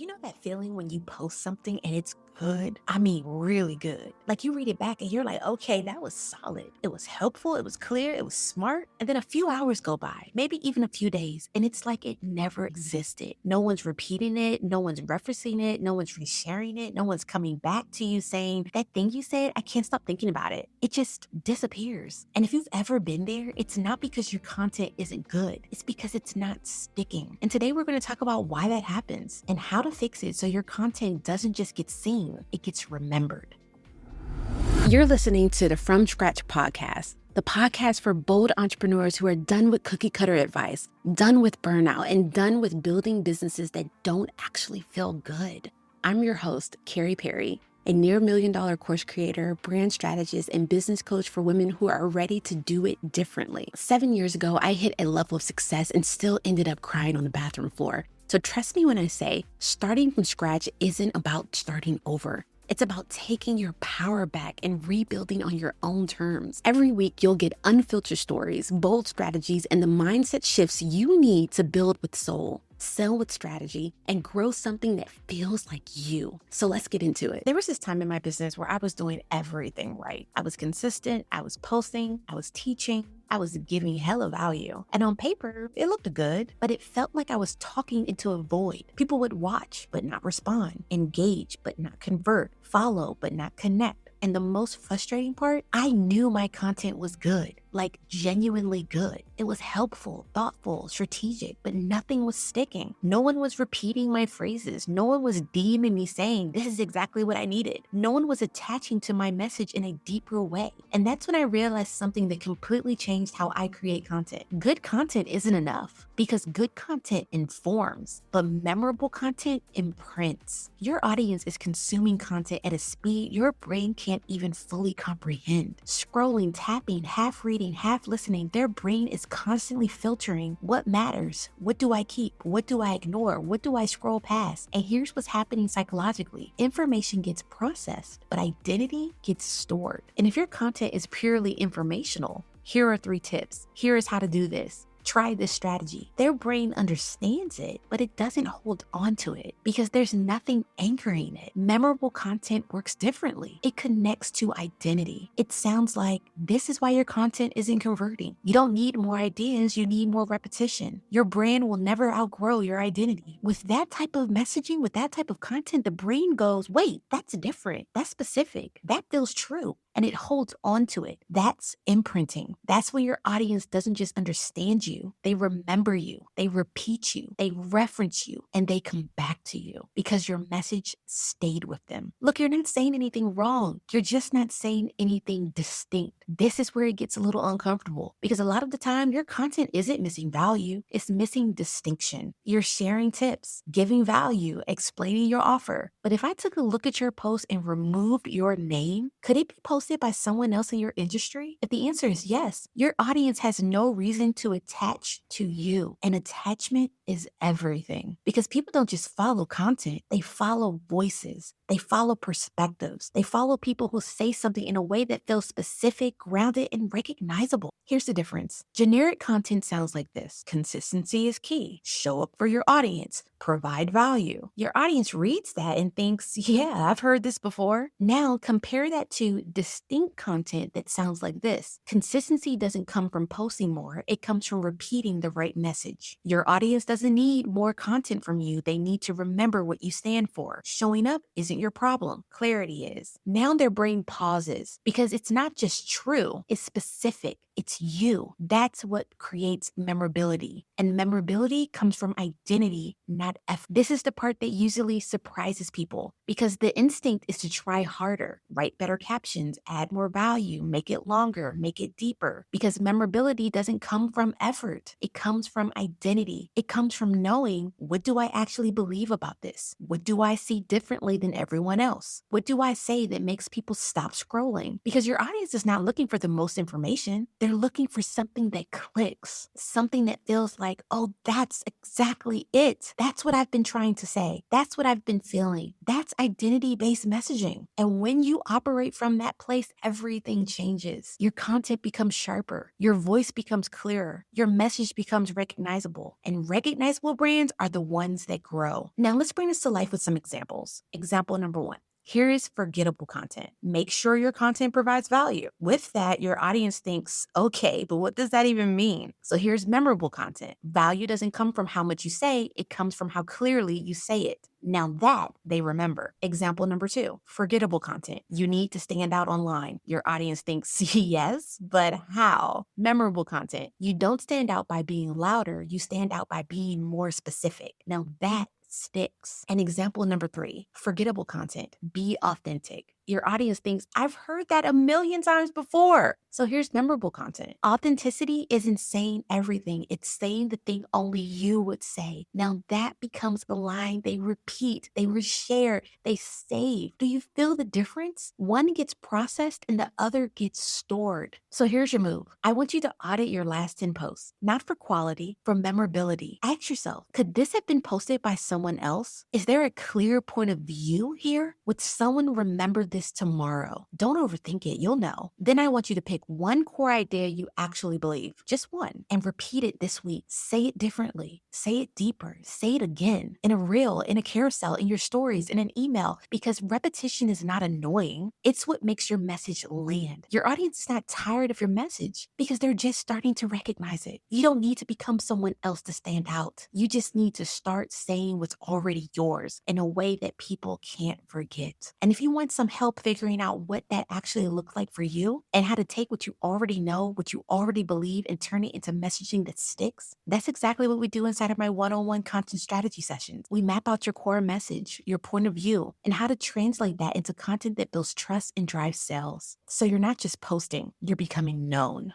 You know that feeling when you post something and it's good? I mean, really good. Like you read it back and you're like, okay, that was solid. It was helpful. It was clear. It was smart. And then a few hours go by, maybe even a few days, and it's like it never existed. No one's repeating it. No one's referencing it. No one's resharing it. No one's coming back to you saying, that thing you said, I can't stop thinking about it. It just disappears. And if you've ever been there, it's not because your content isn't good. It's because it's not sticking. And today we're going to talk about why that happens and how to fix it so your content doesn't just get seen, it gets remembered. You're listening to the From Scratch podcast, the podcast for bold entrepreneurs who are done with cookie cutter advice, done with burnout, and done with building businesses that don't actually feel good. I'm your host, Kary, a near $1 million course creator, brand strategist, and business coach for women who are ready to do it differently. 7 years ago, I hit a level of success and still ended up crying on the bathroom floor. So trust me when I say starting from scratch isn't about starting over. It's about taking your power back and rebuilding on your own terms. Every week, you'll get unfiltered stories, bold strategies, and the mindset shifts you need to build with soul, sell with strategy, and grow something that feels like you. So let's get into it. There was this time in my business where I was doing everything right. I was consistent, I was posting, I was teaching, I was giving hella value. And on paper, it looked good, but it felt like I was talking into a void. People would watch, but not respond, engage, but not convert, follow, but not connect. And the most frustrating part, I knew my content was good, like genuinely good. It was helpful, thoughtful, strategic, but nothing was sticking. No one was repeating my phrases. No one was DMing me saying, this is exactly what I needed. No one was attaching to my message in a deeper way. And that's when I realized something that completely changed how I create content. Good content isn't enough because good content informs, but memorable content imprints. Your audience is consuming content at a speed your brain can't even fully comprehend. Scrolling, tapping, half reading, half listening, their brain is constantly filtering what matters. What do I keep? What do I ignore? What do I scroll past? And here's what's happening psychologically. Information gets processed, but identity gets stored. And if your content is purely informational, here are 3 tips. Here is how to do this. Try this strategy. Their brain understands it, but it doesn't hold on to it because there's nothing anchoring it. Memorable content works differently. It connects to identity. It sounds like this is why your content isn't converting. You don't need more ideas, you need more repetition. Your brand will never outgrow your identity. With that type of messaging, with that type of content, the brain goes, wait, that's different. That's specific. That feels true. And it holds on to it. That's imprinting. That's when your audience doesn't just understand you. They remember you. They repeat you. They reference you. And they come back to you because your message stayed with them. Look, you're not saying anything wrong. You're just not saying anything distinct. This is where it gets a little uncomfortable because a lot of the time your content isn't missing value. It's missing distinction. You're sharing tips, giving value, explaining your offer. But if I took a look at your post and removed your name, could it be posted by someone else in your industry? If the answer is yes, your audience has no reason to attach to you. And attachment is everything because people don't just follow content, they follow voices. They follow perspectives. They follow people who say something in a way that feels specific, grounded, and recognizable. Here's the difference. Generic content sounds like this. Consistency is key. Show up for your audience. Provide value. Your audience reads that and thinks, yeah, I've heard this before. Now compare that to distinct content that sounds like this. Consistency doesn't come from posting more. It comes from repeating the right message. Your audience doesn't need more content from you. They need to remember what you stand for. Showing up isn't your problem. Clarity is. Now their brain pauses because it's not just true. It's specific. It's you. That's what creates memorability. And memorability comes from identity, not effort. This is the part that usually surprises people because the instinct is to try harder, write better captions, add more value, make it longer, make it deeper. Because memorability doesn't come from effort. It comes from identity. It comes from knowing, what do I actually believe about this? What do I see differently than everyone else? What do I say that makes people stop scrolling? Because your audience is not looking for the most information. They're looking for something that clicks, something that feels like, oh, that's exactly it. That's That's what I've been trying to say. That's what I've been feeling. That's identity-based messaging. And when you operate from that place, everything changes. Your content becomes sharper. Your voice becomes clearer. Your message becomes recognizable. And recognizable brands are the ones that grow. Now, let's bring this to life with some examples. Example number one. Here is forgettable content. Make sure your content provides value. With that, your audience thinks, okay, but what does that even mean? So here's memorable content. Value doesn't come from how much you say, it comes from how clearly you say it. Now that they remember. Example number two, forgettable content. You need to stand out online. Your audience thinks, yes, but how? Memorable content. You don't stand out by being louder, you stand out by being more specific. Now that sticks. And example number three, forgettable content. Be authentic. Your audience thinks, I've heard that a million times before. So here's memorable content. Authenticity isn't saying everything. It's saying the thing only you would say. Now that becomes the line they repeat, they reshare, they save. Do you feel the difference? One gets processed and the other gets stored. So here's your move. I want you to audit your last 10 posts, not for quality, for memorability. Ask yourself, could this have been posted by someone else? Is there a clear point of view here? Would someone remember this tomorrow? Don't overthink it. You'll know. Then I want you to pick one core idea you actually believe, just one, and repeat it this week. Say it differently. Say it deeper. Say it again in a reel, in a carousel, in your stories, in an email, because repetition is not annoying. It's what makes your message land. Your audience is not tired of your message because they're just starting to recognize it. You don't need to become someone else to stand out. You just need to start saying what's already yours in a way that people can't forget. And if you want some help figuring out what that actually looks like for you and how to take what you already know, what you already believe, and turn it into messaging that sticks, that's exactly what we do inside of my one-on-one content strategy sessions. We map out your core message, your point of view, and how to translate that into content that builds trust and drives sales. So you're not just posting, you're becoming known.